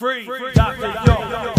Free, Dr. Yo.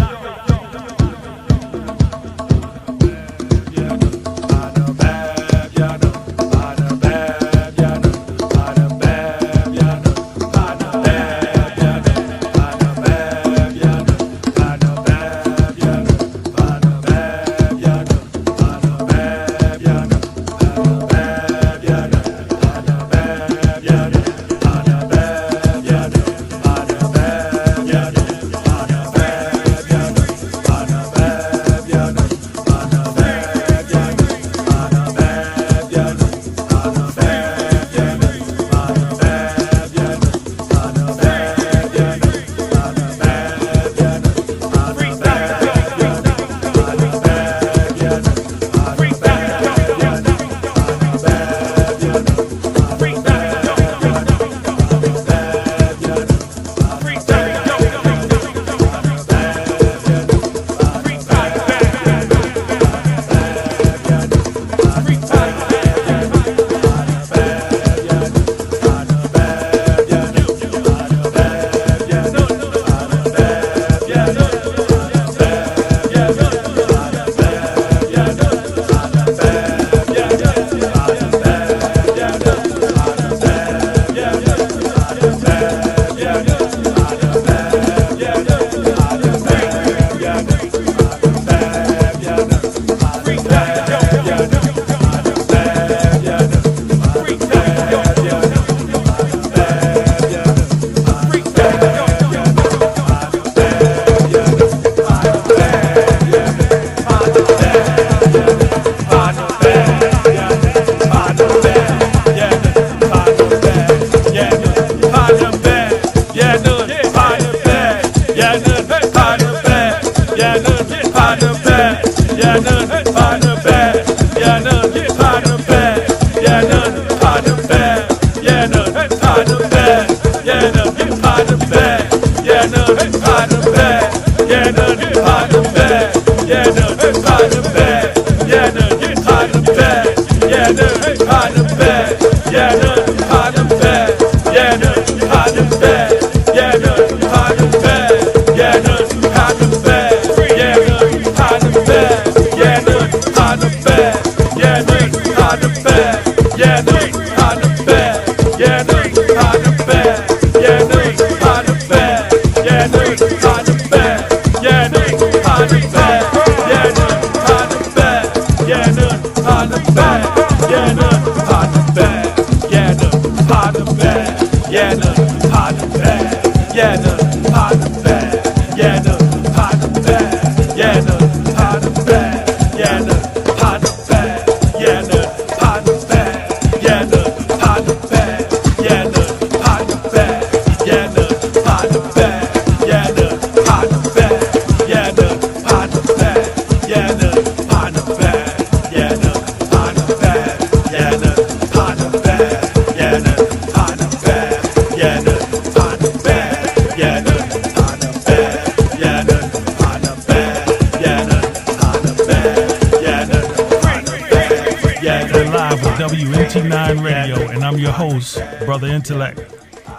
WNT9 Radio, and I'm your host, Brother Intellect.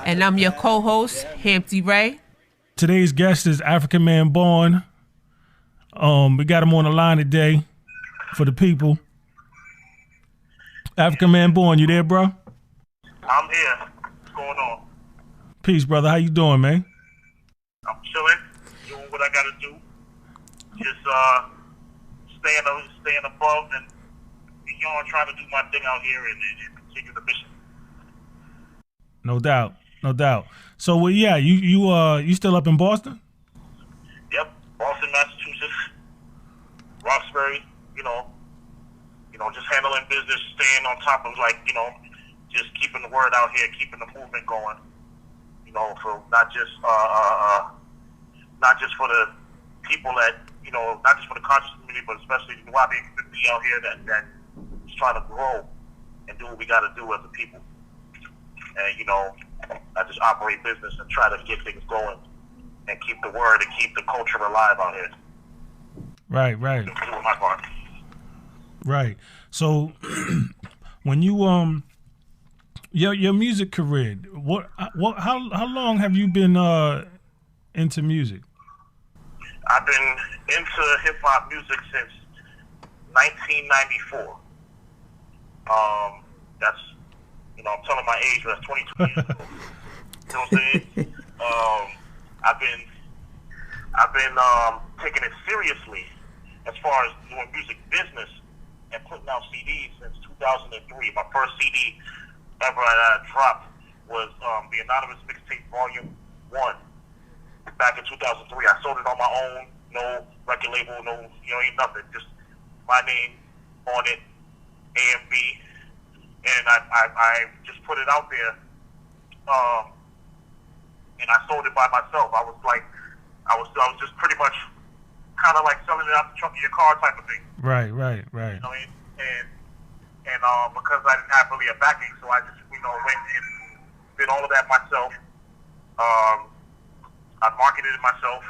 And I'm your co-host, Hampty Ray. Today's guest is African Man Born. We got him on the line today for the people. African Man Born, you there, bro? I'm here. What's going on? Peace, brother. How you doing, man? I'm chilling, doing what I gotta do. Just staying above and trying to do my thing out here and continue the mission. No doubt, no doubt. So, well, yeah, you still up in Boston? Yep, Boston, Massachusetts, Roxbury. Just handling business, staying on top of just keeping the word out here, keeping the movement going. For not just for the people that not just for the conscious community, but especially the Wabi community out here that is trying to grow and do what we got to do as a people. And I just operate business and try to get things going and keep the word and keep the culture alive out here. Right. Doing my part. Right. So when you your music career, how long have you been into music? I've been into hip hop music since 1994. That's, I'm telling my age, but that's 22 years ago. You know what I'm saying? I've been taking it seriously as far as doing music business and putting out CDs since 2003. My first CD ever I dropped was the Anonymous Mixtape Volume 1 back in 2003. I sold it on my own, no record label, no, ain't nothing, just my name on it, A and B, and I just put it out there, and I sold it by myself. I was just pretty much kind of like selling it out the trunk of your car type of thing. Right. You know what I mean? And because I didn't have really a backing, so I just, went and did all of that myself. I marketed it myself,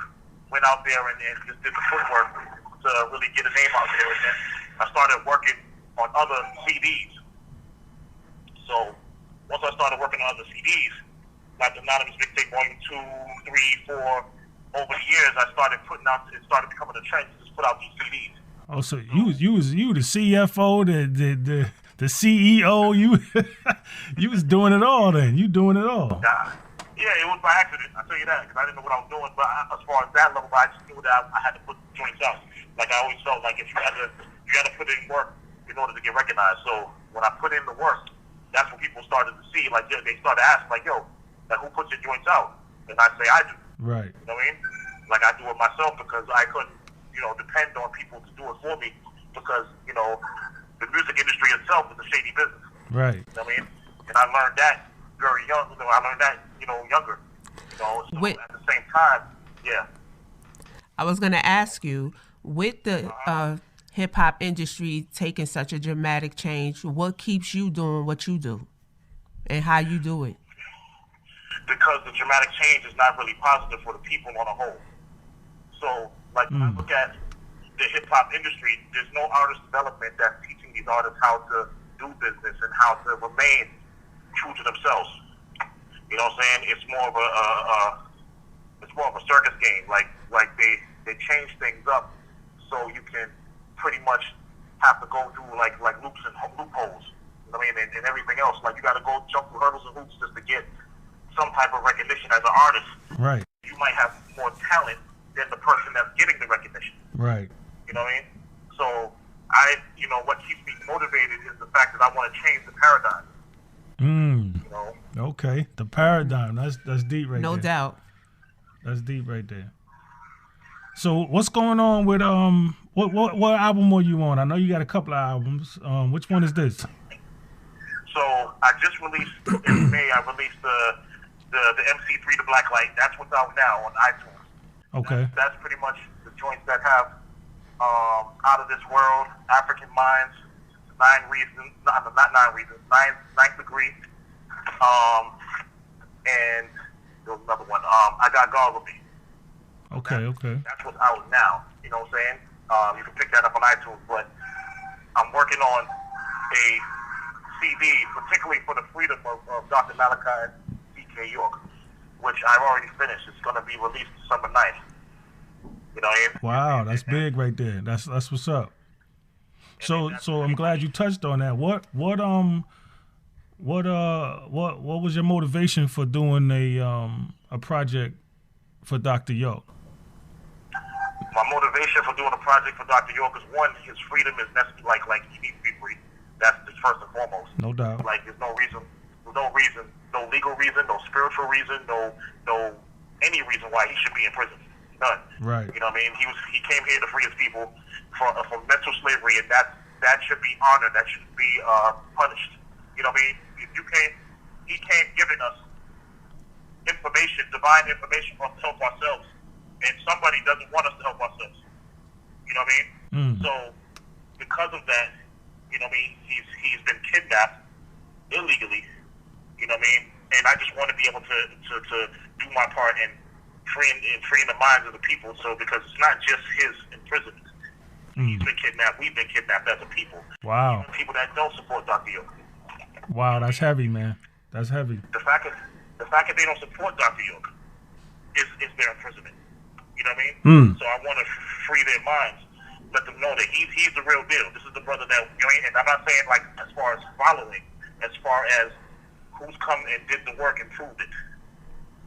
went out there and just did the footwork to really get a name out there. And then I started working on other CDs. So once I started working on other CDs, like Anonymous Mixtape Volume 2, 3, 4, over the years, I started putting out, it started becoming a trend to just put out these CDs. Oh, so you the CFO, the CEO, you was doing it all then. You doing it all. Yeah, it was by accident. I tell you that because I didn't know what I was doing. But as far as that level, I just knew that I had to put joints out. Like I always felt like if you had to put in work in order to get recognized. So when I put in the work, that's when people started to see. Like they started asking, like, "Yo, like who puts your joints out?" And I say, "I do." Right. You know what I mean? Like I do it myself because I couldn't, depend on people to do it for me because the music industry itself is a shady business. Right. You know what I mean? And I learned that very young. I learned that, younger. So at the same time, yeah. I was going to ask you, with the hip hop industry taking such a dramatic change, what keeps you doing what you do and how you do it? Because the dramatic change is not really positive for the people on a whole. So, like, when I look at the hip-hop industry, there's no artist development that's teaching these artists how to do business and how to remain true to themselves. You know what I'm saying? It's more of a circus game. Like they change things up so you can pretty much have to go through like loops and loopholes. You know what I mean? And everything else. Like you got to go jump through hurdles and hoops just to get some type of recognition as an artist. Right. You might have more talent than the person that's getting the recognition. Right. You know what I mean? So what keeps me motivated is the fact that I want to change the paradigm. Okay. The paradigm. That's deep right there. No doubt. That's deep right there. So what's going on with what album were you on? I know you got a couple of albums. Which one is this? So I just released in May. I released the MC3 The Black Light. That's what's out now on iTunes. Okay. That's pretty much the joints that have Out of This World, African Minds, Ninth Degree, and there was another one. I Got God With Me. Okay. That's what's out now. You know what I'm saying? You can pick that up on iTunes, but I'm working on a CD, particularly for the freedom of Dr. Malachi and D.K. York, which I've already finished. It's going to be released December 9th. You know what I mean? Wow, that's big right there. That's what's up. So I'm glad you touched on that. What was your motivation for doing a project for Dr. York? My motivation for doing a project for Dr. York is one, his freedom is necessary. Like he needs to be free. That's just first and foremost. No doubt. Like there's no legal reason, no spiritual reason, no any reason why he should be in prison. None. Right. You know what I mean? He came here to free his people from mental slavery, and that should be honored. That should be punished. You know what I mean? He came giving us information, divine information for us to help ourselves, and somebody doesn't want us to help ourselves. You know what I mean? So because of that, you know what I mean, he's been kidnapped illegally. You know what I mean? And I just want to be able to do my part in freeing the minds of the people. So because it's not just his imprisonment. He's been kidnapped. We've been kidnapped as a people. Wow. Even people that don't support Dr. York. Wow, that's heavy, man. That's heavy. The fact that they don't support Dr. York, is their imprisonment. You know what I mean? So I want to free their minds, let them know that he's the real deal. This is the brother that, you know, and I'm not saying like as far as following, as far as who's come and did the work and proved it.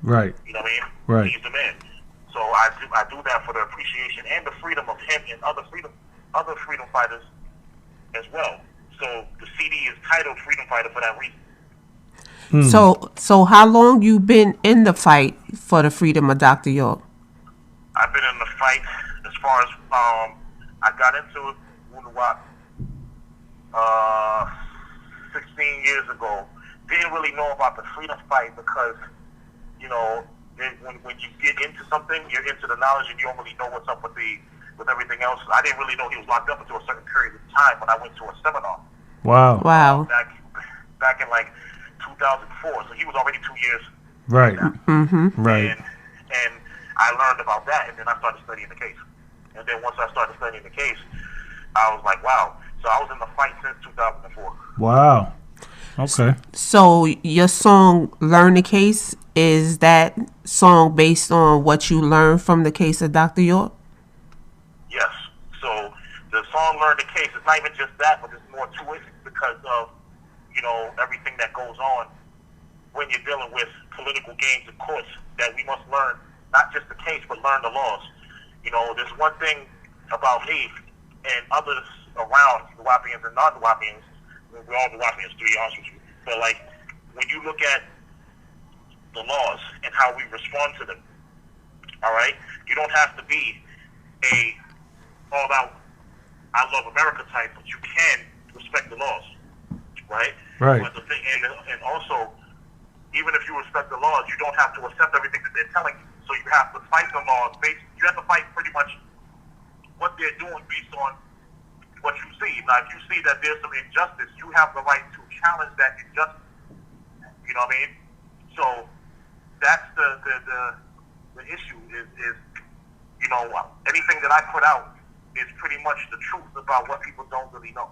Right. You know what I mean? Right. He's the man. So I do that for the appreciation and the freedom of him and other freedom fighters as well. So the CD is titled Freedom Fighter for that reason. So how long you been in the fight for the freedom of Dr. York? I've been in the fight as far as I got into Wu-Nuwaupu 16 years ago. Didn't really know about the freedom fight because, you know, when you get into something, you're into the knowledge and you don't really know what's up with everything else. I didn't really know he was locked up until a certain period of time when I went to a seminar. Wow. Back in like 2004. So he was already 2 years. Right. Right. And I learned about that, and then I started studying the case. And then once I started studying the case, I was like, wow. So I was in the fight since 2004. Wow. Okay. So your song "Learn the Case," is that song based on what you learned from the case of Dr. York? Yes. So the song "Learn the Case" is not even just that, but there's more to it because of, you know, everything that goes on when you're dealing with political games and courts, that we must learn not just the case, but learn the laws. You know, there's one thing about me and others around, Nuwaupians and non-Nuwaupians, we're all Nuwaupians, to be honest with you, but like, when you look at the laws and how we respond to them, all right, you don't have to be a all-out I love America type, but you can respect the laws, right? Right. But the thing, and also, even if you respect the laws, you don't have to accept everything that they're telling you. So you have to fight the laws. You have to fight pretty much what they're doing based on what you see. Now, if you see that there's some injustice, you have the right to challenge that injustice. You know what I mean? So that's the issue is you know, anything that I put out is pretty much the truth about what people don't really know.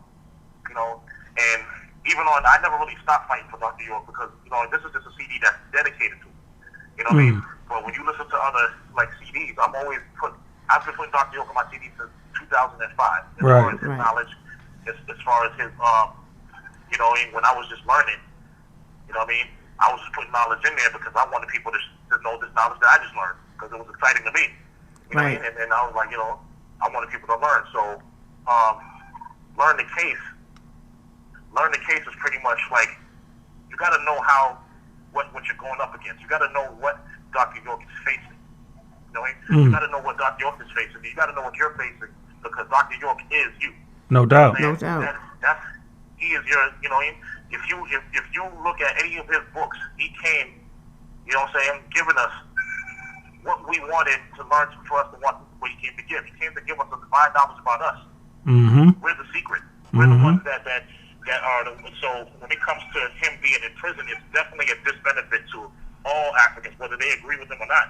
You know, and even I never really stopped fighting for Dr. York because, you know, this is just a CD that's dedicated to him. You know what I mean? But when you listen to other like CDs, I've been putting Dr. York on my CD since 2005. As far as his knowledge, as far as his you know, when I was just learning, you know what I mean? I was just putting knowledge in there because I wanted people to know this knowledge that I just learned because it was exciting to me. You know what I mean? And I was like, you know, I wanted people to learn. So, learn the case. Learn the case is pretty much like you got to know what you're going up against. You got to know what Dr. York is facing. You know what I mean? You got to know what Dr. York is facing. You got to know what you're facing because Dr. York is you. No doubt. No doubt. He is your. You know what I mean? If you look at any of his books, he came. You know what I'm saying? Giving us what we wanted to learn for us to want what he came to give. He came to give us the divine knowledge about us. We're the secret. We're the ones that are so when it comes to him being in prison, it's definitely a disbenefit to all Africans, whether they agree with him or not.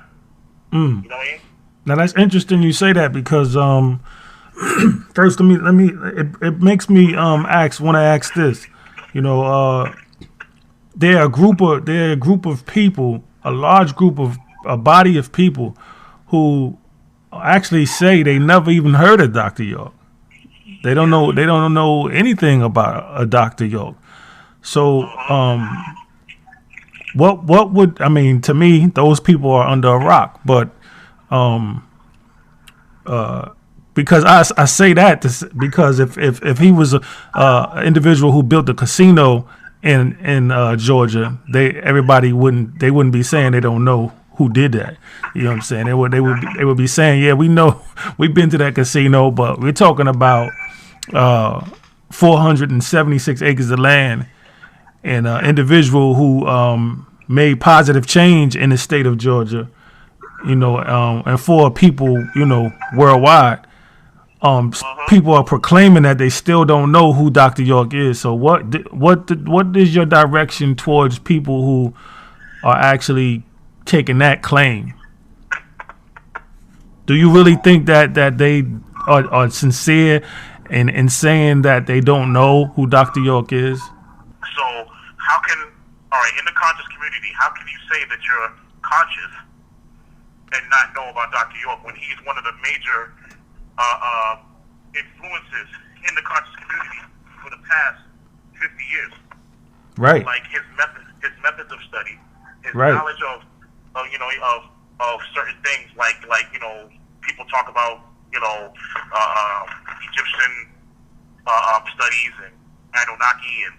You know what I mean? Now that's interesting you say that because first let me it makes me want to ask this. You know, they're a group of people, a large group of a body of people who actually say they never even heard of Dr. York. They don't know anything about a Dr. York. So, what would, I mean, to me, those people are under a rock, but, because I say that because if he was a individual who built a casino in Georgia, everybody wouldn't be saying they don't know who did that. You know what I'm saying? They would be saying, yeah, we know, we've been to that casino, but we're talking about 476 acres of land and an individual who made positive change in the state of Georgia, you know, and for people, you know, worldwide. People are proclaiming that they still don't know who Dr. York is. So what is your direction towards people who are actually taking that claim? Do you really think that they are sincere in saying that they don't know who Dr. York is? So in the conscious community, how can you say that you're conscious and not know about Dr. York when he is one of the major influences in the conscious community for the past 50 years. Right. Like his methods of study, his Right. knowledge of certain things, like people talk about Egyptian studies and Anunnaki, and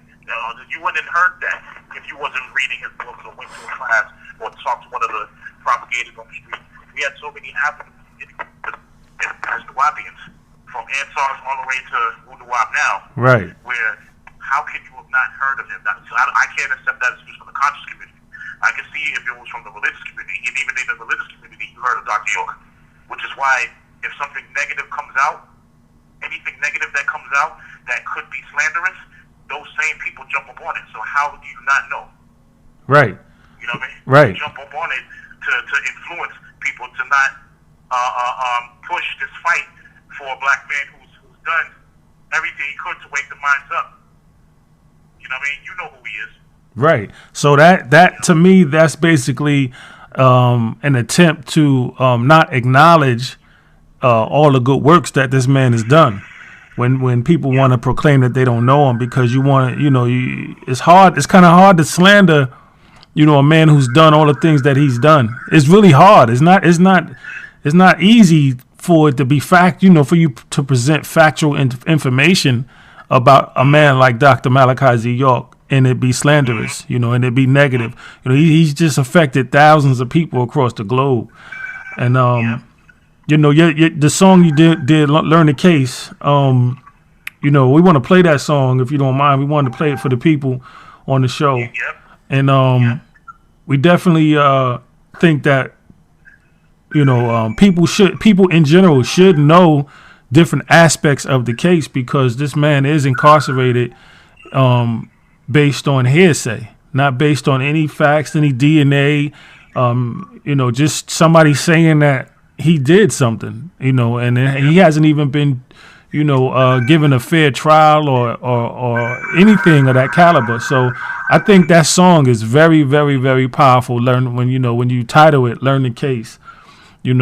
you wouldn't have heard that if you wasn't reading his books or went to a class or talked to one of the propagators on the street. We had so many avenues as Nuwaupians, from Ansars all the way to Wu-Nuwaupu now. Right. Where how can you have not heard of him? I can't accept that as just from the conscious community. I can see if it was from the religious community, and even in the religious community, you heard of Dr. York, which is why if something negative comes out, anything negative that comes out that could be slanderous, those same people jump up on it. So how do you not know? Right. You know what I mean? Right. You jump up on it to influence people to not push this fight for a black man who's done everything he could to wake the minds up. You know what I mean? You know who he is. Right. So that to me, that's basically an attempt to not acknowledge all the good works that this man has done. When people want to proclaim that they don't know him, because it's hard. It's kind of hard to slander, a man who's done all the things that he's done. It's really hard. It's not easy for it to be for you to present factual information about a man like Dr. Malachi Z. York, and it be slanderous, and it be negative. He's just affected thousands of people across the globe. And, the song you did Learn the Case, we want to play that song, if you don't mind. We wanted to play it for the people on the show. Yep. And we definitely think that, people in general should know different aspects of the case, because this man is incarcerated based on hearsay, not based on any facts, any DNA, just somebody saying that he did something, and he hasn't even been, given a fair trial or anything of that caliber. So I think that song is very, very, very powerful. When you title it "Learn the Case," and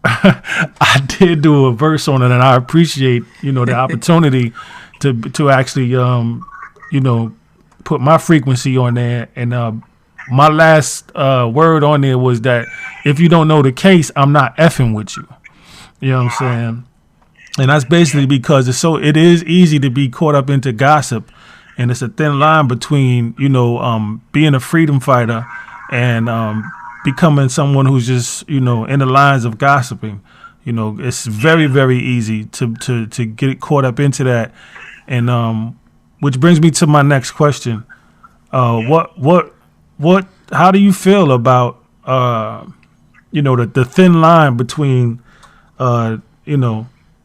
I did do a verse on it, and I appreciate, the opportunity to actually, put my frequency on there. And my last word on there was that if you don't know the case, I'm not effing with you. You know what I'm saying? And that's basically because it is easy to be caught up into gossip, and it's a thin line between, being a freedom fighter and becoming someone who's just, in the lines of gossiping. It's very, very easy to get caught up into that. And which brings me to my next question. How do you feel about, the thin line between,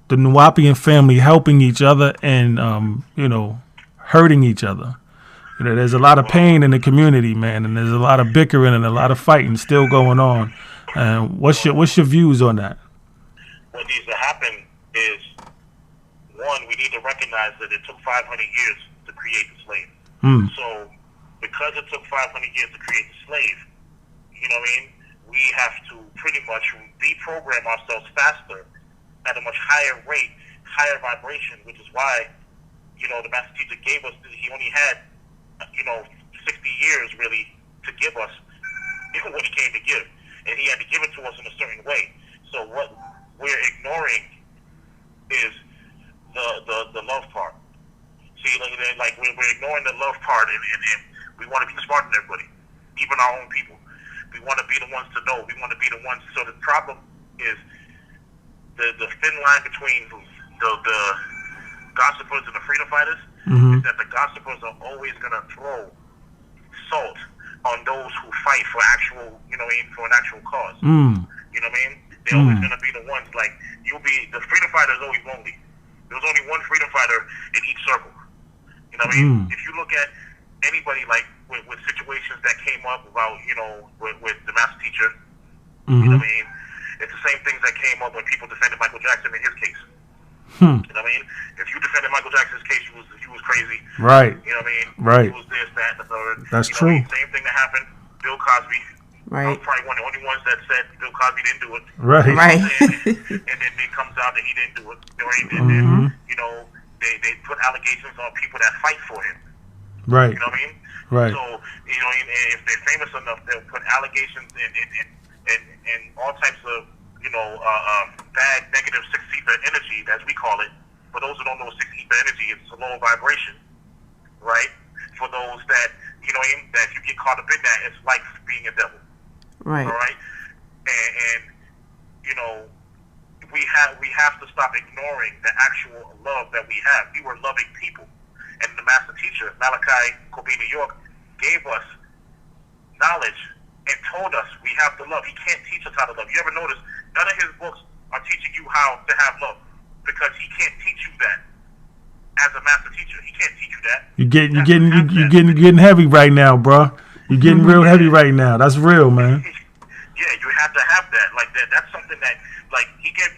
the Nuwaupian family helping each other and, hurting each other? There's a lot of pain in the community, man, and there's a lot of bickering and a lot of fighting still going on. What's your views on that? What needs to happen is, one, we need to recognize that it took 500 years to create the slave. So because it took 500 years to create the slave, we have to pretty much deprogram ourselves faster at a much higher rate, higher vibration, which is why, the master teacher gave us, he only had 60 years really to give us what he came to give, and he had to give it to us in a certain way. So what we're ignoring is the love part. See, like we're ignoring the love part, and we want to be smarter than everybody, even our own people. We want to be the ones to know. We want to be the ones. So the problem is the thin line between the gossipers and the freedom fighters. Is that the gossipers are always going to throw salt on those who fight for actual, for an actual cause. You know what I mean? They're always going to be the ones, like, the freedom fighter is always lonely. There's only one freedom fighter in each circle. You know what I mean? If you look at anybody, like, with situations that came up about, with the master teacher, you know what I mean? It's the same things that came up when people defended Michael Jackson in his case. You know what I mean? If you defended Michael Jackson's case, you was crazy. Right. You know what I mean? Right. It was this, that, and the third. That's true. Same thing that happened. Bill Cosby. Right. I'm probably one of the only ones that said Bill Cosby didn't do it. Right. Right. And then it comes out that he didn't do it. Right? And then, you know, they put allegations on people that fight for him. Right. You know what I mean? Right. So, you know, and if they're famous enough, they'll put allegations and all types of, you know, bad, negative six-ether energy, as we call it. For those who don't know six-ether energy, it's a low vibration, right? For those that, you know, that if you get caught up in that, it's like being a devil. Right. All right? And you know, we have to stop ignoring the actual love that we have. We were loving people. And the master teacher, Malachi, New York, gave us knowledge and told us we have to love. He can't teach us how to love. You ever notice none of his books are teaching you how to have love, because he can't teach you that as a master teacher. He can't teach you that. You're getting heavy right now, bro. You're getting real heavy right now. That's real, man. Yeah, you have to have that. Like that. That's something that, like, he gave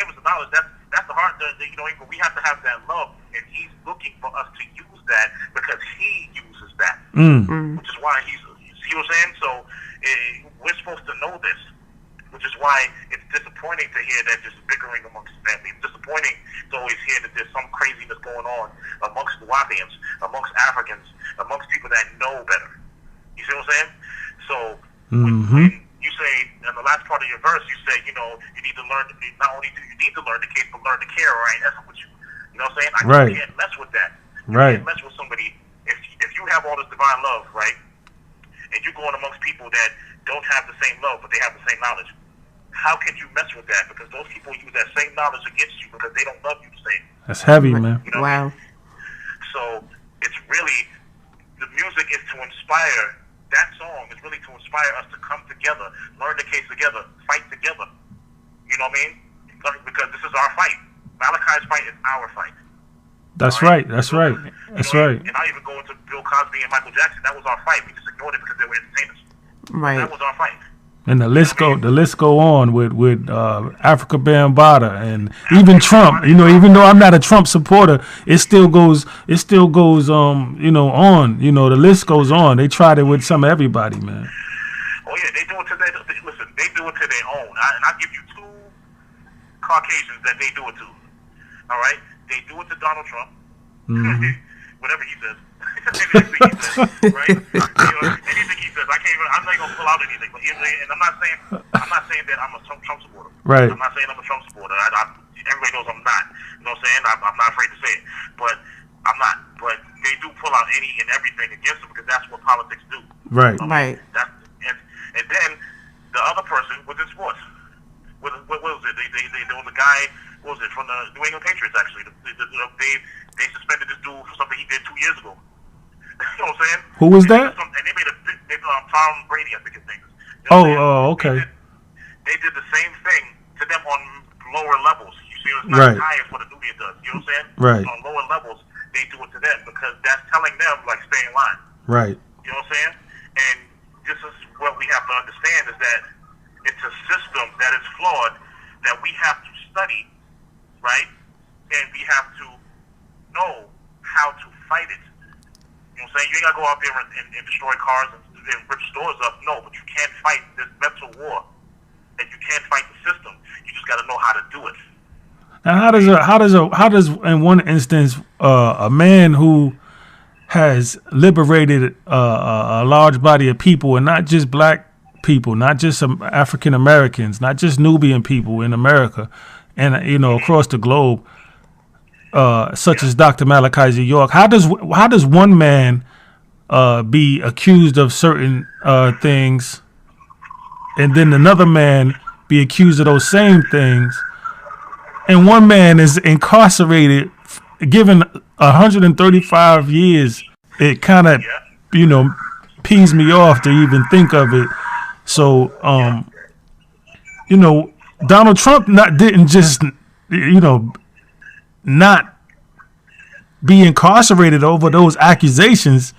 us the knowledge. That's the heart. You know, we have to have that love, and he's looking for us to use that because he uses that, which is why he's. You see what I'm saying? So we're supposed to know this, which is why it's disappointing to hear that there's bickering amongst family. It's disappointing to always hear that there's some craziness going on amongst Nuwaupians, amongst Africans, amongst people that know better. You see what I'm saying? So when you say, in the last part of your verse, you say, you know, you need to learn, not only do you need to learn the case, but learn to care, right? That's what you know what I'm saying? Right. You can't mess with that. You Right. can't mess with somebody. If you have all this divine love, right, and you're going amongst people that don't have the same love, but they have the same knowledge, how can you mess with that? Because those people use that same knowledge against you because they don't love you the same. That's heavy, man. You know Wow. what I mean? So it's really, the music is to inspire. That song is really to inspire us to come together, learn the case together, fight together. You know what I mean? Because this is our fight. Malachi's fight is our fight. That's right. That's right. That's right. And I even go into Bill Cosby and Michael Jackson. That was our fight. We just ignored it because they were entertainers. Right. That was our fight. And the list go on with Africa Bambaataa and even Trump. You know, even though I'm not a Trump supporter, it still goes you know, on. You know, the list goes on. They tried it with some everybody, man. Oh yeah, they do it to their listen. They do it to their own. And I give you two Caucasians that they do it to. All right, they do it to Donald Trump. Whatever he says. Anything he says, right? You know, anything he says, I'm not gonna pull out anything. But and I'm not saying that I'm a Trump supporter. Right. I'm not saying I'm a Trump supporter. Everybody knows I'm not. You know what I'm saying? I'm not afraid to say it. But I'm not. But they do pull out any and everything against him because that's what politics do. Right. Right. And then the other person was in sports. What was it? There was a guy. What was it, from the New England Patriots? Actually, they suspended this dude for something he did 2 years ago. You know what I'm saying? Who was that? And they made Tom Brady, I think his name is. You know Okay. They did the same thing to them on lower levels. You see, it's not Right. as high as what a Nubian does. You know what I'm saying? Right. On lower levels, they do it to them because that's telling them, like, stay in line. Right. You know what I'm saying? And this is what we have to understand is that it's a system that is flawed that we have to study, right? And we have to know how to fight it. You know what I'm saying? You ain't got to go out there and destroy cars and rip stores up. No, but you can't fight this mental war. And you can't fight the system. You just got to know how to do it. Now, how does in one instance a man who has liberated a large body of people, and not just black people, not just some African Americans, not just Nubian people in America, and you know across the globe, such as Dr. Malachi Z. York, how does one man be accused of certain things, and then another man be accused of those same things, and one man is incarcerated, given 135 years? It kind of, you know, pees me off to even think of it. So, you know, Donald Trump didn't just, you know, not be incarcerated over those accusations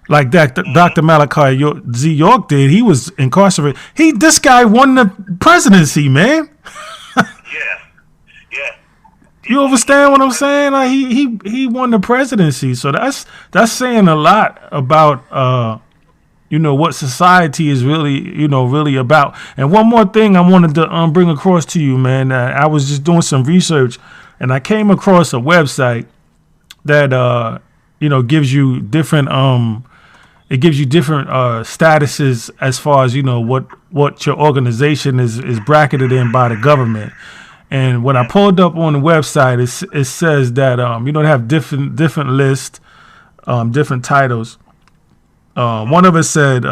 like that Dr. Malachi Z. York did. He was incarcerated. This guy won the presidency, man. Yeah. You understand what I'm saying? Like he won the presidency. So that's saying a lot about what society is really, really about. And one more thing I wanted to bring across to you, man. I was just doing some research, and I came across a website that gives you different statuses as far as what your organization is bracketed in by the government. And when I pulled up on the website, it says that they have different lists, different titles. One of them said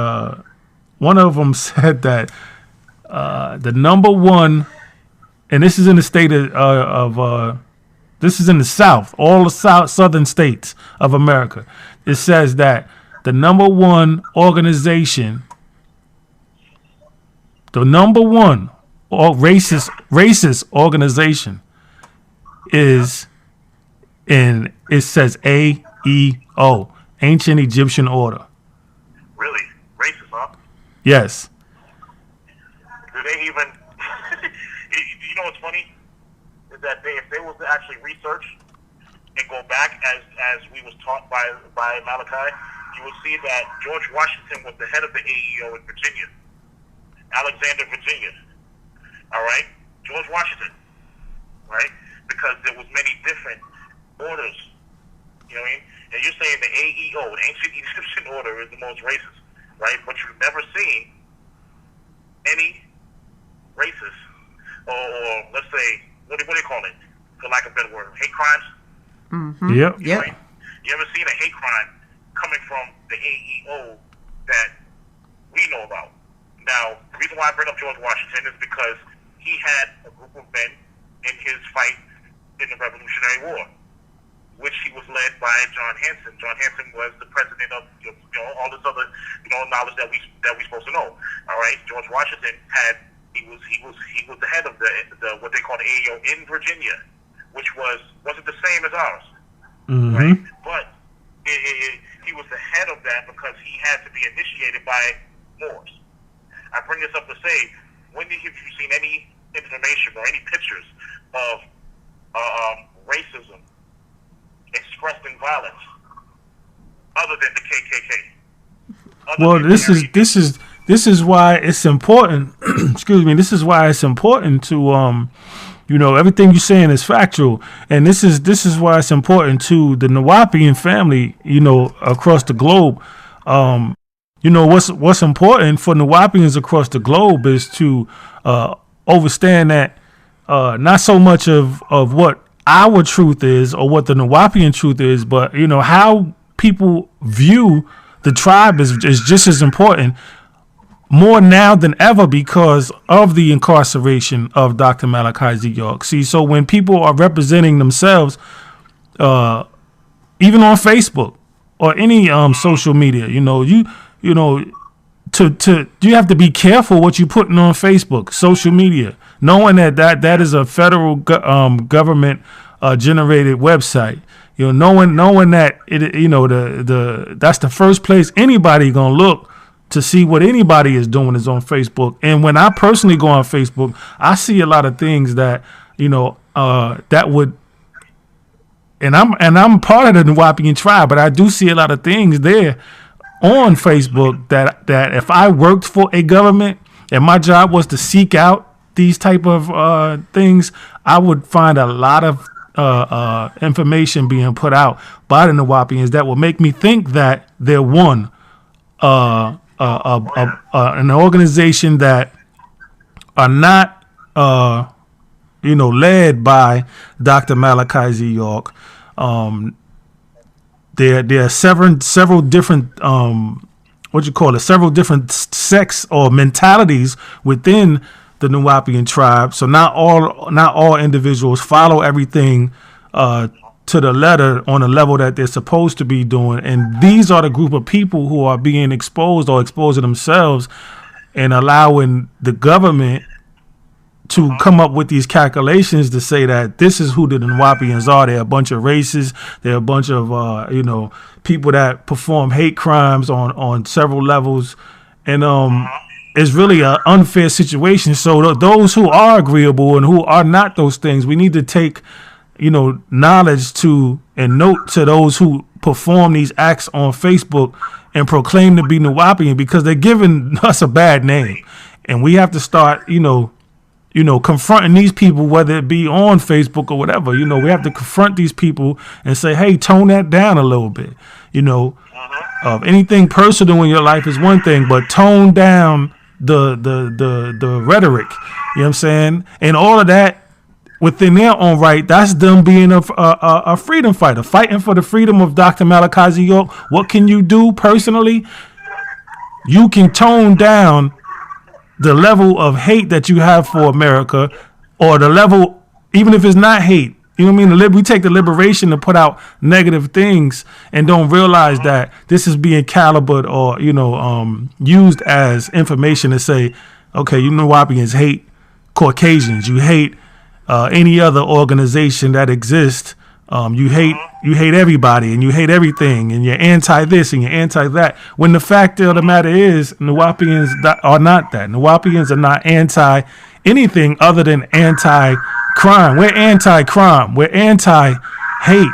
that the number one, and this is in the state of this is in the South, all the southern states of America. It says that the number one organization, the number one racist organization is in, it says AEO, Ancient Egyptian Order. Really? Racist, huh? Yes. Do they even... you know what's funny? Is that if they was to actually research and go back as we was taught by Malachi, you will see that George Washington was the head of the AEO in Virginia. Alexander, Virginia. All right? George Washington. Right? Because there was many different orders. You know what I mean? And you're saying the AEO, the Ancient Egyptian Order, is the most racist, right? But you've never seen any racist, or let's say, what do you call it, for lack of a better word, hate crimes? Mm-hmm. Yep. You know what I mean? You ever seen a hate crime coming from the AEO that we know about? Now, the reason why I bring up George Washington is because he had a group of men in his fight in the Revolutionary War, which he was led by John Hanson. John Hanson was the president of all this other knowledge that we supposed to know. All right, George Washington he was the head of the what they call the AEO in Virginia, which wasn't the same as ours, right? But he was the head of that because he had to be initiated by Moors. I bring this up to say, when have you seen any information or any pictures of racism expressed in violence other than the KKK? Well, this is why it's important. Excuse me. This is why it's important to everything you're saying is factual, and this is why it's important to the Nuwaupu family, across the globe. What's important for Nuwaupians across the globe is to understand that not so much of what our truth is or what the Nuwaupian truth is, but how people view the tribe is just as important, more now than ever because of the incarceration of Dr. Malachi Z. York. See, so when people are representing themselves, even on Facebook or any social media, you have to be careful what you're putting on Facebook, social media, knowing that is a federal government generated website. Knowing that that's the first place anybody gonna look to see what anybody is doing is on Facebook. And when I personally go on Facebook, I see a lot of things that that would. And I'm part of the Nuwaupian tribe, but I do see a lot of things there on Facebook that if I worked for a government and my job was to seek out these type of things, I would find a lot of information being put out by the Nuwaupians that would make me think that they're one an organization that are not led by Dr. Malachi Z. York. There are several different several different sects or mentalities within the Nuwaupian tribe. So not all individuals follow everything to the letter on the level that they're supposed to be doing. And these are the group of people who are being exposed or exposing themselves and allowing the government to come up with these calculations to say that this is who the Nuwaupians are. They're a bunch of racists. They're a bunch of, people that perform hate crimes on several levels. And it's really an unfair situation. So those who are agreeable and who are not those things, we need to take, knowledge to and note to those who perform these acts on Facebook and proclaim to be Nuwaupuan, because they're giving us a bad name, and we have to start, confronting these people, whether it be on Facebook or whatever. We have to confront these people and say, hey, tone that down a little bit. Anything personal in your life is one thing, but tone down the rhetoric. You know what I'm saying? And all of that within their own right, that's them being a freedom fighter, fighting for the freedom of Dr. Malachi York. What can you do personally? You can tone down the level of hate that you have for America, or the level, even if it's not hate. You know what I mean? We take the liberation to put out negative things and don't realize that this is being calibered or, used as information to say, okay, Nuwaupuans hate Caucasians. You hate any other organization that exists. You hate everybody, and you hate everything, and you're anti this and you're anti that. When the fact of the matter is, Nuwaupuans are not that. Nuwaupuans are not anti anything other than anti-crime. We're anti-crime. We're anti-hate. You know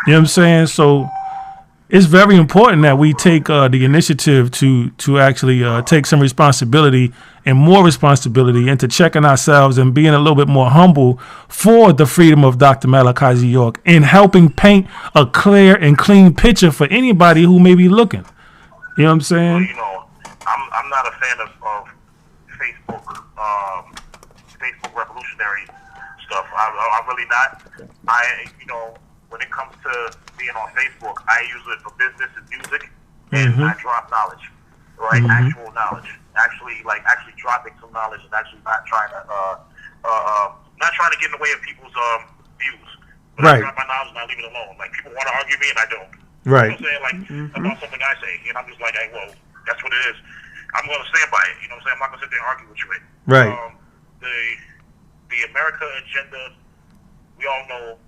what I'm saying? So it's very important that we take the initiative to actually take some responsibility and more responsibility into checking ourselves and being a little bit more humble for the freedom of Dr. Malachi York, and helping paint a clear and clean picture for anybody who may be looking. You know what I'm saying? Well, I'm not a fan of Facebook revolutionary stuff. I'm really not. When it comes to being on Facebook, I use it for business and music, and I drop knowledge, right? Actual knowledge, actually dropping some knowledge, and actually not trying to get in the way of people's views. But I drop my knowledge and I leave it alone. Like, people want to argue me and I don't. Right. You know what I'm saying? Like, about something I say, and I'm just like, hey, well, that's what it is. I'm going to stand by it. You know what I'm saying? I'm not going to sit there and argue with you. Right. The America agenda, we all know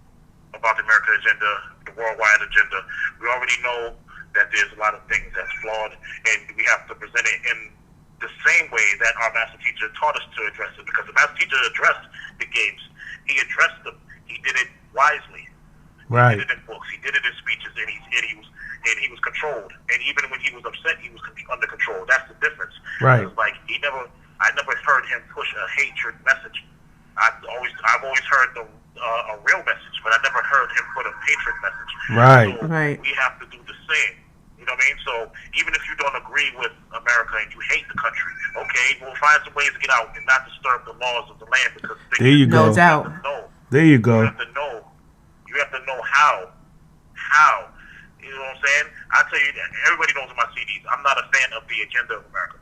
about the America agenda, the worldwide agenda. We already know that there's a lot of things that's flawed, and we have to present it in the same way that our master teacher taught us to address it, because the master teacher addressed the games. He addressed them. He did it wisely. Right. He did it in books. He did it in speeches, and he was controlled. And even when he was upset, he was under control. That's the difference. Right. Like, I never heard him push a hatred message. I've always heard a real message, but I never heard him put a hatred message. Right. So we have to do the same. You know what I mean? So even if you don't agree with America and you hate the country, okay, we'll find some ways to get out and not disturb the laws of the land, because there you go. No doubt. There you go. You have to know how. You know what I'm saying? I tell you, everybody knows in my CDs, I'm not a fan of the agenda of America.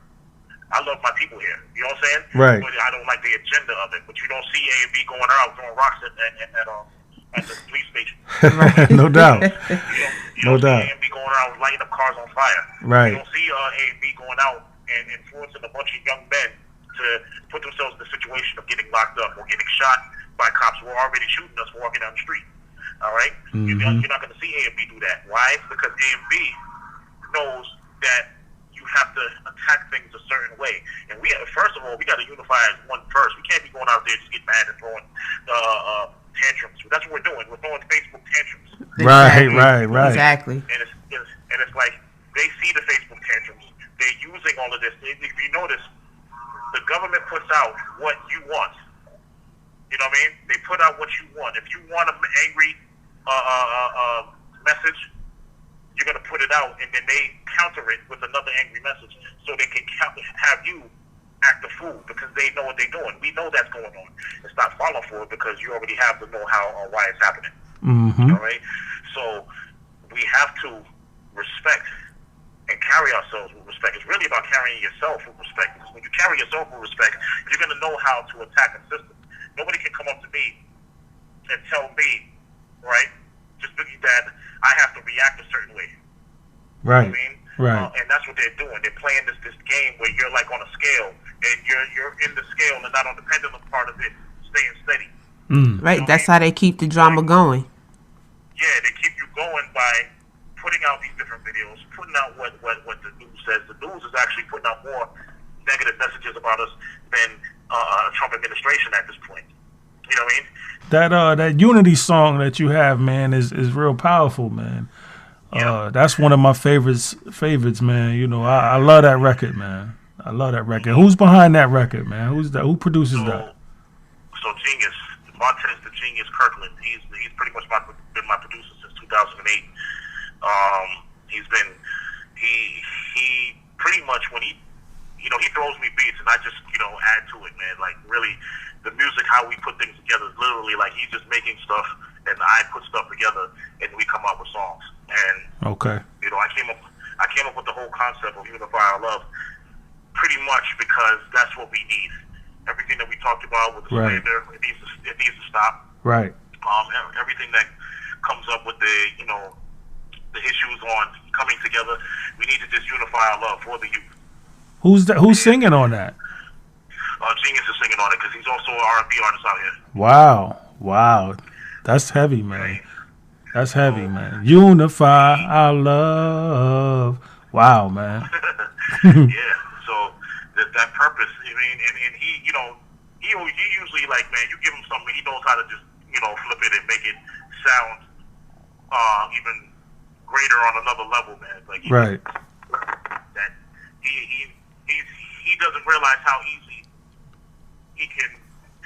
I love my people here. You know what I'm saying? Right. But I don't like the agenda of it. But you don't see A and B going out throwing rocks at the police station. Right. No doubt. You don't see A and B going around lighting up cars on fire. Right. You don't see A and B going out and influencing a bunch of young men to put themselves in the situation of getting locked up or getting shot by cops who are already shooting us for walking down the street. All right? You're not going to see A and B do that. Why? Because A and B knows that you have to attack things a certain way. And first of all, we got to unify as one first. We can't be going out there just getting mad and throwing tantrums. That's what we're doing. We're throwing Facebook tantrums. Right. Exactly. And it's like, they see the Facebook tantrums. They're using all of this. If you notice, the government puts out what you want. You know what I mean? They put out what you want. If you want an angry message, you're going to put it out, and then they counter it with another angry message so they can have you act a fool, because they know what they're doing. We know that's going on. It's not falling for it, because you already have the know-how on why it's happening. All right? So we have to respect and carry ourselves with respect. It's really about carrying yourself with respect, because when you carry yourself with respect, you're going to know how to attack a system. Nobody can come up to me and tell me, right, just that I have to react a certain way. Right. You know what I mean? Right. And that's what they're doing. They're playing this game where you're like on a scale, and you're in the scale and not on the pendulum part of it, staying steady. Right. That's how they keep the drama going. Yeah, they keep you going by putting out these different videos, putting out what the news says. The news is actually putting out more negative messages about us than a Trump administration at this point. You know what I mean? That unity song that you have, man, is real powerful, man. That's one of my favorites, man. You know, I love that record, man. I love that record. Who's behind that record, man? Who's that? Who produces that? So Genius, Montez the Genius Kirkland. He's pretty much been my producer since 2008. He pretty much when he throws me beats and I just add to it, man. Like really, the music, how we put things together is literally like he's just making stuff and I put stuff together and we come up with songs. And okay, I came up with the whole concept of Unify Our Love pretty much because that's what we need. Everything that we talked about with the slander, it needs to stop. Right. Everything that comes up with the issues on coming together, we need to just unify our love for the youth. Who's singing on that? Genius is singing on it because he's also an R&B artist out here. Wow, that's heavy, man. That's heavy, man. Unify our love. Wow, man. Yeah. So that purpose. I mean, and he, he usually like, man, you give him something, he knows how to just flip it and make it sound even greater on another level, man. Like right. That he doesn't realize how easy he can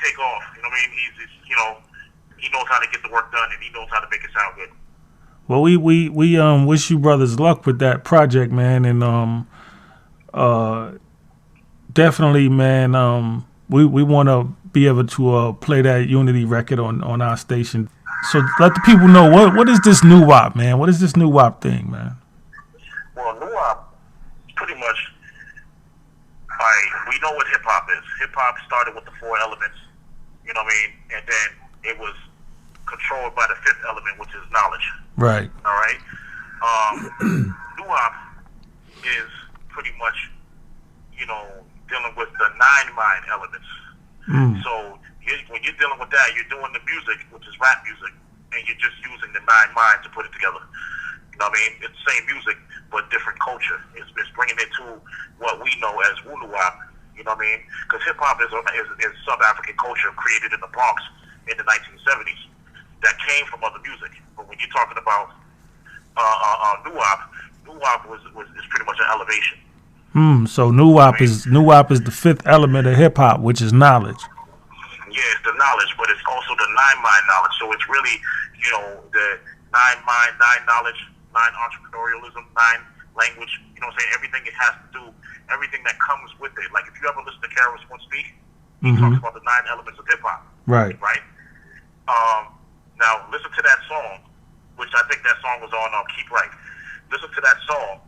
take off. You know what I mean? He's just, he knows how to get the work done and he knows how to make it sound good. Well, we wish you brothers luck with that project, man, and definitely, man, we want to be able to play that Unity record on our station. So let the people know what is this Wu-Nuwaupu, man? What is this Wu-Nuwaupu thing, man? Well, Wu-Nuwaupu, pretty much, we know what hip hop is. Hip hop started with the 4 elements, you know what I mean, and then it was controlled by the 5th element, which is knowledge. Right. All right. Wu-Nuwaupu is pretty much, dealing with the 9 mind elements. So when you're dealing with that, you're doing the music, which is rap music, and you're just using the 9 mind to put it together. You know what I mean? It's the same music, but different culture. It's bringing it to what we know as Wu-Nuwaupu. You know what I mean? Because hip hop is South African culture created in the Bronx in the 1970s that came from other music. But when you're talking about Wu-Nuwaupu is pretty much an elevation. So Wu-Nuwaupu is the 5th element of hip hop, which is knowledge. Yeah, it's the knowledge, but it's also the 9 mind knowledge. So it's really, the 9 mind, 9 knowledge, 9 entrepreneurialism, 9 language. You know what I'm saying? Everything it has to do, everything that comes with it. Like if you ever listen to Karis One Speak, he talks about the 9 elements of hip hop. Right. Right. Now listen to that song, which I think that song was on Keep Right. Listen to that song,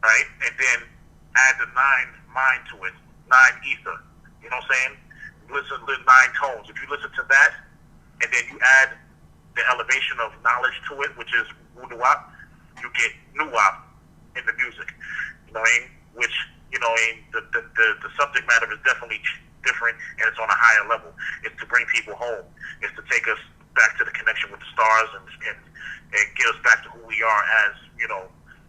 right, and then add the 9 mind to it, 9 ether. You know what I'm saying? Listen to 9 tones. If you listen to that, and then you add the elevation of knowledge to it, which is Wu-Nuwaupu, you get Nuwaupu in the music. You know what I mean? Which, the subject matter is definitely different, and it's on a higher level. It's to bring people home. It's to take us back to the connection with the stars and get us back to who we are as,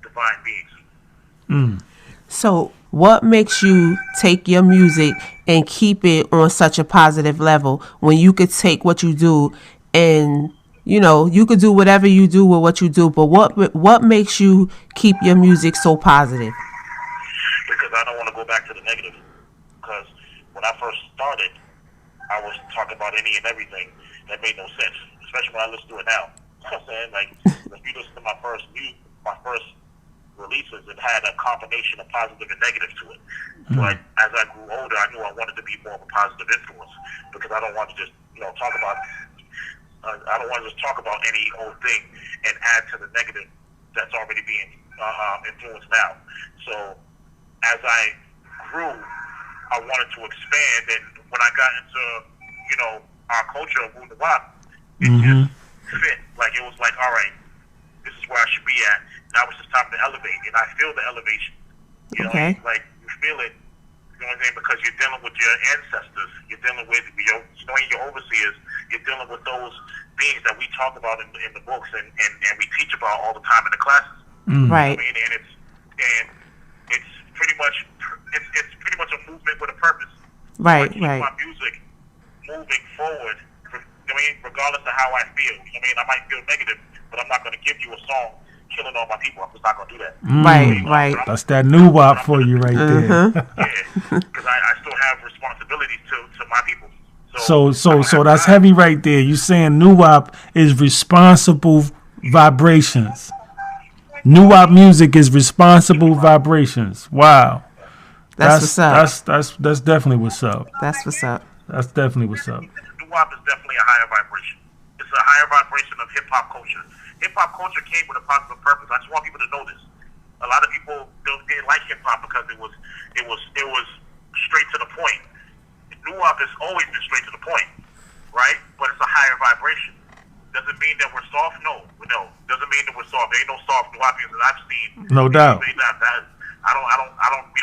divine beings. So what makes you take your music and keep it on such a positive level when you could take what you do and, you could do whatever you do with what you do, but what makes you keep your music so positive? Because I don't want to go back to the negative. Because when I first started, I was talking about any and everything that made no sense, especially when I listen to it now. You know what I'm saying? Like, if you listen to my first releases, it had a combination of positive and negative to it. But as I grew older, I knew I wanted to be more of a positive influence because I don't want to just, talk about. I don't want to just talk about any old thing and add to the negative that's already being influenced now. So as I grew, I wanted to expand, and when I got into, our culture of Wu-Nuwaupu, it just fit. Like it was like, all right, this is where I should be at. Now it's just time to elevate, and I feel the elevation. You know, like you feel it. You know what I'm saying? Because you're dealing with your ancestors. You're dealing with your overseers. You're dealing with those beings that we talk about in the books and we teach about all the time in the classes. Right. I mean, and it's pretty much a movement with a purpose. Right. So I keep my music moving forward You know what I mean? Regardless of how I feel. You know what I mean? I might feel negative, but I'm not going to give you a song killing all my people. I'm just not going to do that. Right. That's that new WAP for you right there. Yeah, because I still have responsibilities to my people. So that's heavy right there. You saying new WAP is responsible vibrations. New WAP music is responsible vibrations. Wow. That's what's up. That's definitely what's up. That's what's up. That's definitely what's up. Wu-Nuwaupu is definitely a higher vibration. It's a higher vibration of hip-hop culture. Hip-hop culture came with a positive purpose. I just want people to know this. A lot of people didn't like hip-hop because it was straight to the point. Wu-Nuwaupu has always been straight to the point, right? But it's a higher vibration. Doesn't mean that we're soft? No. Doesn't mean that we're soft. There ain't no soft Wu-Nuwaupians that I've seen. No doubt. We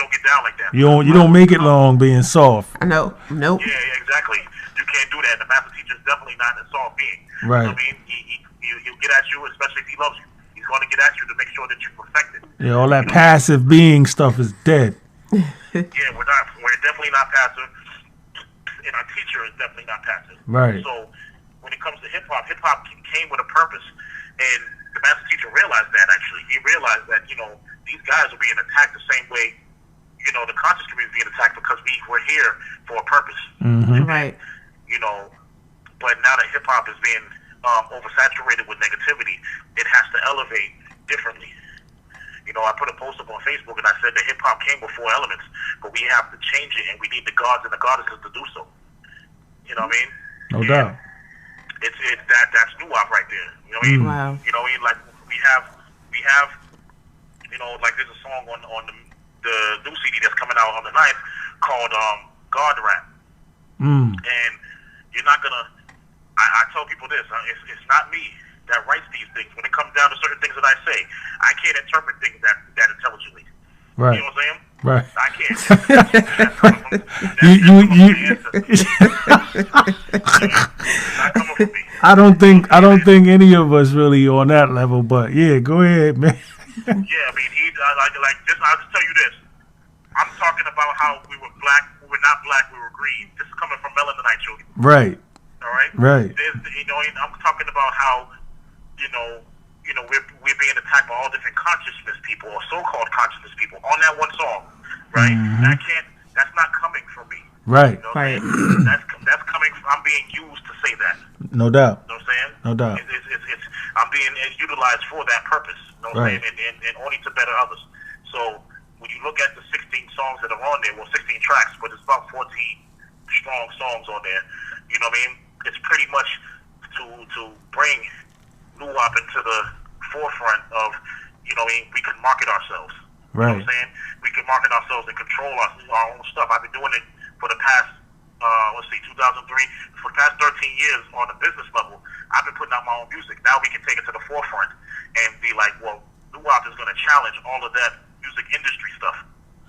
don't get down like that. You don't make it long being soft. Nope. Yeah, exactly. You can't do that. The master teacher is definitely not a soft being. Right. I mean, he'll get at you, especially if he loves you. He's going to get at you to make sure that you perfect it. Yeah, all that passive being stuff is dead. Yeah, we're definitely not passive, and our teacher is definitely not passive. Right. So when it comes to hip hop came with a purpose, and the master teacher realized that. Actually, he realized that these guys are being attacked the same way the conscious community is being attacked because we're here for a purpose. Mm-hmm. Right. But now that hip hop is being oversaturated with negativity, it has to elevate differently. I put a post up on Facebook and I said that hip hop came before elements, but we have to change it, and we need the gods and the goddesses to do so. You know what I mean? No doubt. That's Wu-Nuwaupu right there. You know what I mean? Wow. Like we have like there's a song on the new CD that's coming out on the 9th called God Rap. And you're not gonna. I tell people this. It's not me that writes these things. When it comes down to certain things that I say, I can't interpret things that intelligently. Right. You know what I'm saying? Right. I can't. I don't think any of us really on that level, but yeah, go ahead, man. Yeah, I mean, like this. I'll just tell you this. I'm talking about how we were black. We were not black. We were green. This is coming from Melaninite children. Right. All right. Right. I'm talking about how we're being attacked by all different consciousness people or so-called consciousness people on that one song, right? Mm-hmm. That's not coming from me. Right. Right. That's coming from, I'm being used to say that. No doubt. You know what I'm saying? No doubt. I'm being utilized for that purpose. You know what I'm Right. saying? And only to better others. So when you look at the 16 songs that are on there, 16 tracks, but it's about 14 strong songs on there. You know what I mean? It's pretty much to bring Wu-Nuwaupu into the forefront of, we can market ourselves. Right. You know what I'm saying? We can market ourselves and control our own stuff. I've been doing it for the past, 2003, for the past 13 years on a business level. I've been putting out my own music. Now we can take it to the forefront and be like, well, Wu-Nuwaupu is going to challenge all of that music industry stuff.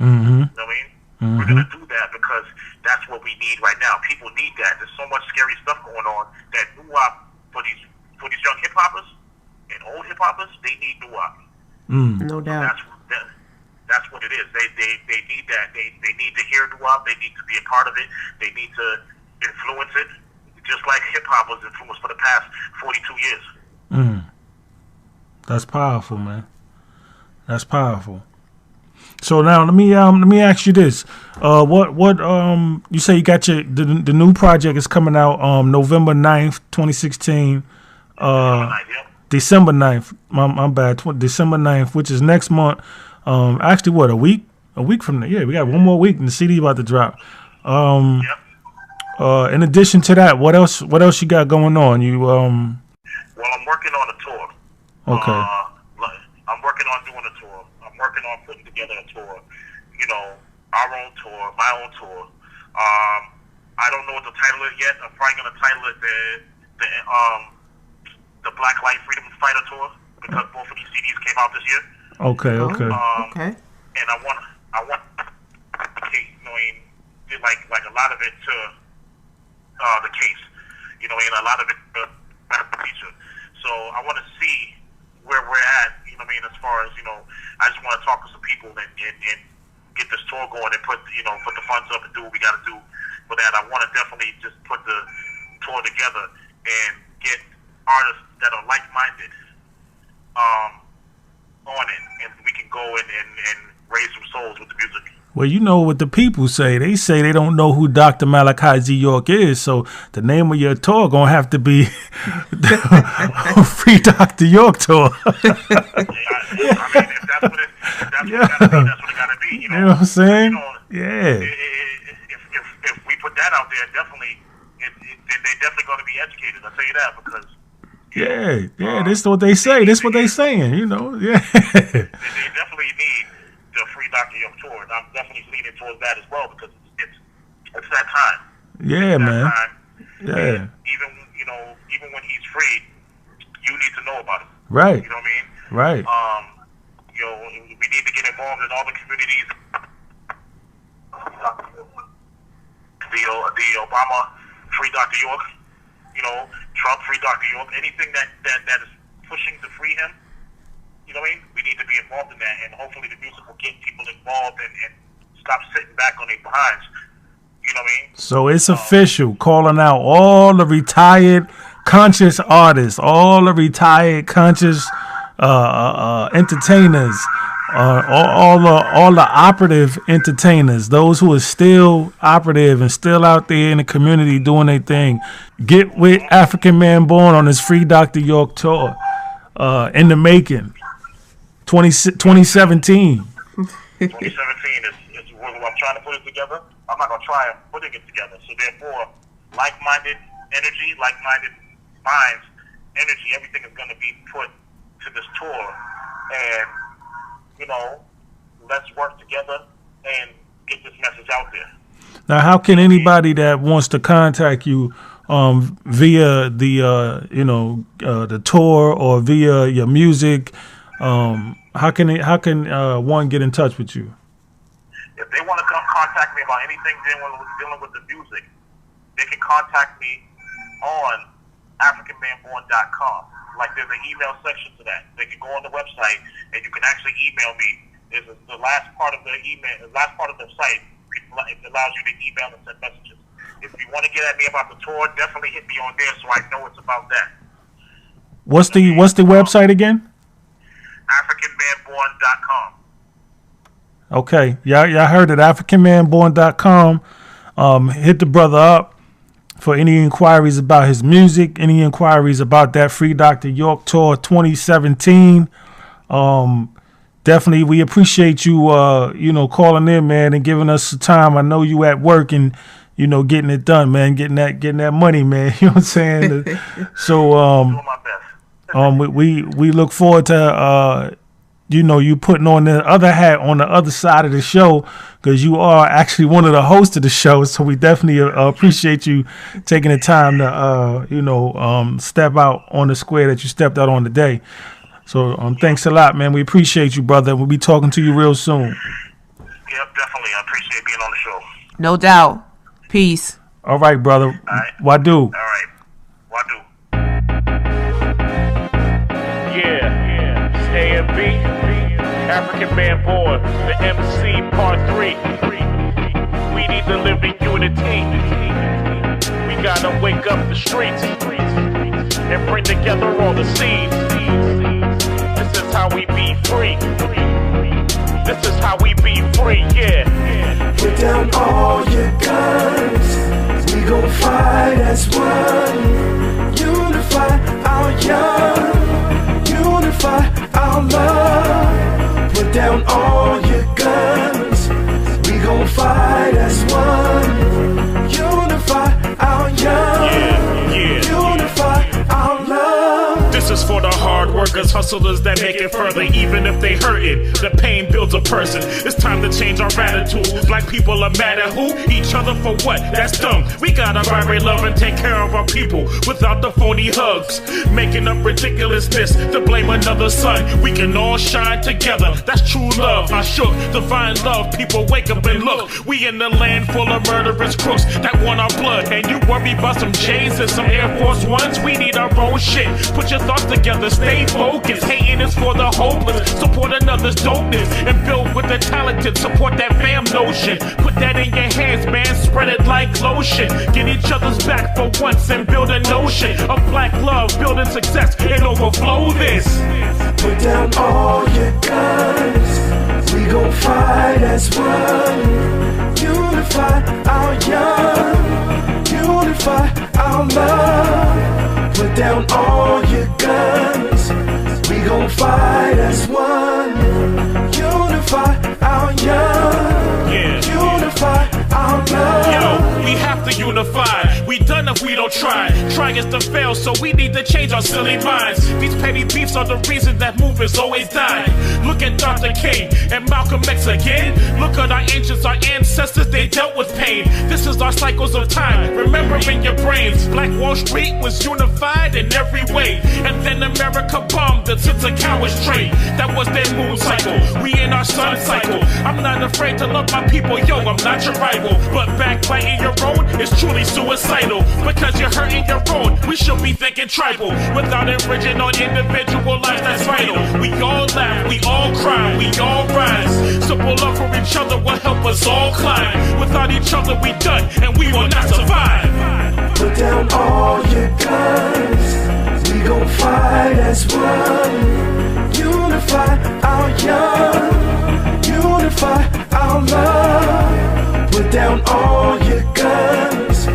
Mm-hmm. You know what I mean? Mm-hmm. We're going to do that because that's what we need right now. People need that. There's so much scary stuff going on that Wu-Nuwaupu, for these young hip-hoppers and old hip-hoppers, they need Wu-Nuwaupu. No doubt. That's what it is. They need that. They need to hear Wu-Nuwaupu. They need to be a part of it. They need to influence it, just like hip-hop was influenced for the past 42 years. That's powerful, man. That's powerful. So now let me ask you this: what you say you got the new project is coming out November 9th, 2016. December 9th. My bad. December 9th, which is next month. Actually, what, a week from now? Yeah, we got one more week and the CD about to drop. In addition to that, what else you got going on? Well, I'm working on a tour. Okay. I'm working on doing a tour. I'm working on putting together a tour. Our own tour, my own tour. I don't know what to title it yet. I'm probably gonna title it the Black Light Freedom Fighter Tour because both of these CDs came out this year. Okay. Okay. And I want like a lot of it to the case. A lot of it to the teacher. So I want to see where we're at. As far as I just want to talk to some people and get this tour going and put the funds up and do what we got to do for that. I want to definitely just put the tour together and get artists that are like-minded on it, and we can go and raise some souls with the music. Well, you know what the people say. They say they don't know who Dr. Malachi Z. York is, so the name of your tour gonna have to be Free Dr. York Tour. I mean, if that's what it gotta be. You know what I'm saying? Yeah. If we put that out there, definitely, they're definitely gonna be educated. I'll tell you that because. Yeah. This is what they say. This is what they saying. You know. Yeah. They definitely need the Free Dr. York Tour, and I'm definitely leaning towards that as well because it's that time. Yeah, man. Time. Yeah. And even when he's free, you need to know about it. Right. You know what I mean? Right. We need to get involved in all the communities. The Obama Free Dr. York, Trump Free Dr. York, anything that is pushing to free him. You know what I mean? We need to be involved in that, and hopefully the music will get people involved and stop sitting back on their behinds. You know what I mean? So it's official, calling out all the retired conscious artists, all the retired conscious entertainers, all the operative entertainers, those who are still operative and still out there in the community doing their thing. Get with African Man Born on this Free Dr. York tour in the making. 2017. 2017 is when I'm trying to put it together. I'm not going to try and putting it together. So therefore, like-minded energy, like-minded minds, energy, everything is going to be put to this tour. And, let's work together and get this message out there. Now, how can anybody that wants to contact you via the tour or via your music, how can one get in touch with you? If they want to come contact me about anything dealing with the music, they can contact me on AfricanManBorn.com. Like there's an email section to that. They can go on the website and you can actually email me. The last part of the site, it allows you to email and send messages. If you want to get at me about the tour, definitely hit me on there so I know it's about that. What's the website again? AfricanManBorn.com. Okay, y'all heard it. AfricanManBorn.com. Hit the brother up for any inquiries about his music, any inquiries about that Free Dr. York Tour 2017. Definitely, we appreciate you, calling in, man, and giving us the time. I know you at work and, getting it done, man, getting that money, man. You know what I'm saying? So, doing my best. we look forward to, you putting on the other hat on the other side of the show because you are actually one of the hosts of the show. So we definitely appreciate you taking the time to, step out on the square that you stepped out on today. So thanks a lot, man. We appreciate you, brother. We'll be talking to you real soon. Yep, definitely. I appreciate being on the show. No doubt. Peace. All right, brother. All right. Wadu. All right. Wadu. Yeah. Stay and be African Man Born, the MC Part 3. We need to live in unity. We gotta wake up the streets and bring together all the seeds. This is how we be free. This is how we be free, yeah. Put down all your guns. We gon' fight as one. Unify our young. Unify our love. Put down all your guns. We gon' fight as one. Unify our young. Unify our love. This is for the hard workers, hustlers that make it further, even if they hurtin'. The pain builds a person. It's time to change our attitude. Black people are mad at who? Each other for what? That's dumb. We gotta vibrate love and take care of our people without the phony hugs. Making up ridiculousness to blame another son. We can all shine together. That's true love. I shook divine love. People wake up and look. We in the land full of murderous crooks that want our blood. And you worry about some J's and some Air Force Ones. We need our own shit. Put your thoughts together, stay focused. Hating is for the hopeless. Support another's dopeness and build with the talented. Support that fam notion. Put that in your hands, man. Spread it like lotion. Get each other's back for once and build a notion. ocean of black love, building success and overflow this. Put down all your guns. We gon' fight as one. Unify our young. Unify our love. Put down all your guns. We gon' fight as one. Unify our young. Unify our love. Yo, we have to unify. We done if we don't try. Try is to fail, so we need to change our silly minds. These petty beefs are the reason that movements always die. Look at Dr. King and Malcolm X again. Look at our ancients, our ancestors, they dealt with pain. This is our cycles of time. Remember in your brains, Black Wall Street was unified in every way. And then America bombed the Tits of Cowards trade. That was their moon cycle. We in our sun cycle. I'm not afraid to love my people, yo, I'm not your rival. But backbiting your own is truly suicidal. Because you're hurting your own, we should be thinking tribal. Without infringing on individual lives, that's vital. We all laugh, we all cry, we all rise. Simple love for each other will help us all climb. Without each other we done, and we will not survive. Put down all your guns. We gon' fight as one. Unify our young. Unify our love. Put down all your guns.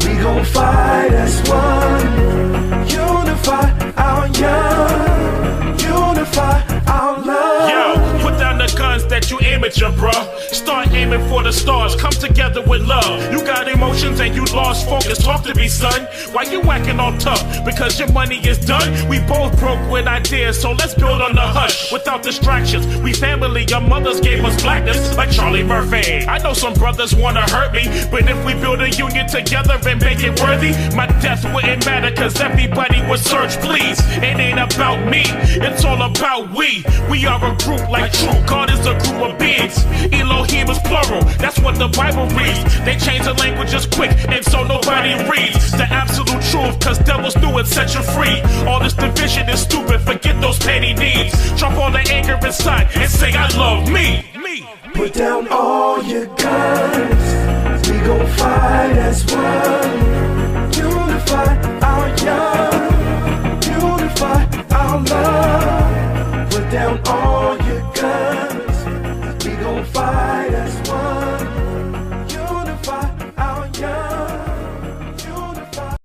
We gon' fight as one. Unify our young. Unify our love. Yo, put down the guns that you aim at your bruh. Start aiming for the stars, come together with love. You got emotions and you lost focus, talk to me son. Why you acting all tough? Because your money is done? We both broke with ideas, so let's build on the hush. Without distractions, we family, your mothers gave us blackness like Charlie Murphy. I know some brothers wanna hurt me, but if we build a union together and make it worthy, my death wouldn't matter cause everybody would search, please. It ain't about me, it's all about we. We are a group like true, God is a group of beings. Elohim is plural, that's what the Bible reads. They change the languages quick, and so nobody reads the absolute truth, cause devils knew it set you free. All this division is stupid, forget those petty needs. Drop all the anger inside and say I love me. Put down all